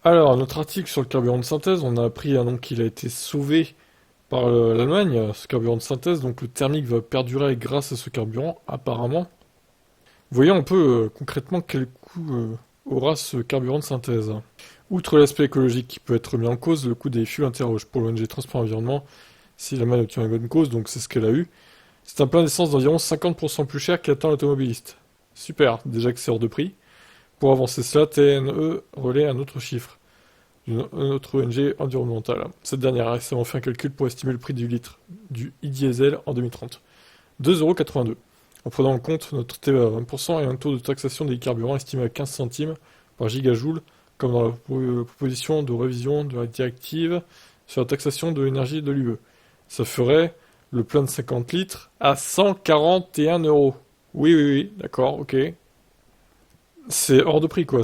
Alors, notre article sur le carburant de synthèse, on a appris donc qu'il a été sauvé par l'Allemagne, ce carburant de synthèse, donc le thermique va perdurer grâce à ce carburant, apparemment. Voyons un peu concrètement quel coût aura ce carburant de synthèse. Outre l'aspect écologique qui peut être mis en cause, le coût des fuels interroge. Pour l'ONG Transport Environnement, si l'Allemagne obtient une bonne cause, donc c'est ce qu'elle a eu, c'est un plein d'essence d'environ 50% plus cher qu'attend l'automobiliste. Super, déjà que c'est hors de prix. Pour avancer cela, TNE relaie un autre chiffre d'une autre ONG environnementale. Cette dernière a récemment fait un calcul pour estimer le prix du litre du e-diesel en 2030. 2,82 €. En prenant en compte notre TVA à 20% et un taux de taxation des carburants estimé à 15 centimes par gigajoule, comme dans la proposition de révision de la directive sur la taxation de l'énergie et de l'UE. Ça ferait le plein de 50 litres à 141 €. Oui, oui, oui, d'accord, ok. C'est hors de prix, quoi.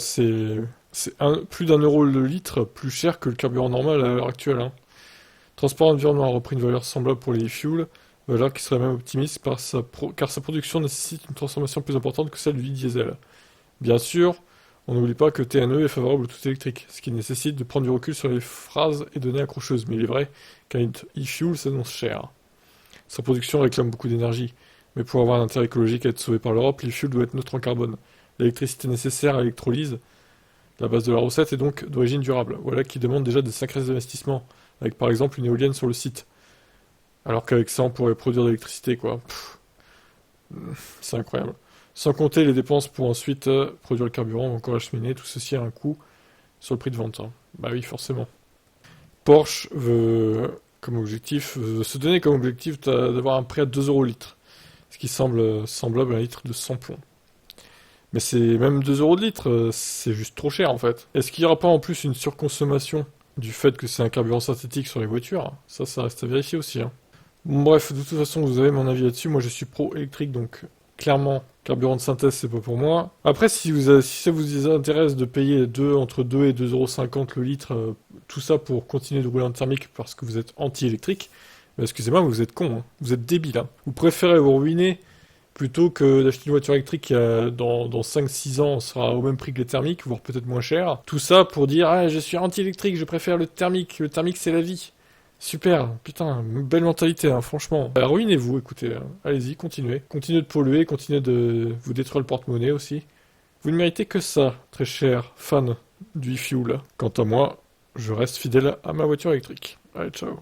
Plus d'1 € le litre, plus cher que le carburant normal à l'heure actuelle, hein. Transport Environnement a repris une valeur semblable pour les e-fuels, valeur qui serait même optimiste car sa production nécessite une transformation plus importante que celle du diesel. Bien sûr, on n'oublie pas que TNE est favorable au tout électrique, ce qui nécessite de prendre du recul sur les phrases et données accrocheuses, mais il est vrai qu'un e-fuel s'annonce cher. Sa production réclame beaucoup d'énergie, mais pour avoir un intérêt écologique à être sauvé par l'Europe, l'e-fuel doit être neutre en carbone. L'électricité nécessaire à l'électrolyse, la base de la recette, est donc d'origine durable. Voilà qui demande déjà des sacrés investissements, avec par exemple une éolienne sur le site. Alors qu'avec ça, on pourrait produire de l'électricité, quoi. C'est incroyable. Sans compter les dépenses pour ensuite produire le carburant ou encore acheminer, tout ceci a un coût sur le prix de vente, hein. Bah oui, forcément. Porsche veut se donner comme objectif d'avoir un prix à 2 € le litre, ce qui semble semblable à un litre de samplon. Mais c'est même 2 € de litre, c'est juste trop cher en fait. Est-ce qu'il n'y aura pas en plus une surconsommation du fait que c'est un carburant synthétique sur les voitures? Ça reste à vérifier aussi, hein. Bon, bref, de toute façon, vous avez mon avis là-dessus. Moi, je suis pro-électrique, donc clairement, carburant de synthèse, c'est pas pour moi. Après, si ça vous intéresse de payer entre 2 et 2,50 € le litre, tout ça pour continuer de rouler en thermique parce que vous êtes anti-électrique, bah, excusez-moi, vous êtes con, hein. Vous êtes débile, hein. Vous préférez vous ruiner plutôt que d'acheter une voiture électrique qui, dans 5-6 ans, sera au même prix que les thermiques, voire peut-être moins cher. Tout ça pour dire, ah, je suis anti-électrique, je préfère le thermique. Le thermique, c'est la vie. Super, putain, belle mentalité, hein, franchement. Ruinez-vous, écoutez, hein. Allez-y, continuez. Continuez de polluer, continuez de vous détruire le porte-monnaie aussi. Vous ne méritez que ça, très cher fan du e-fuel. Quant à moi, je reste fidèle à ma voiture électrique. Allez, ciao.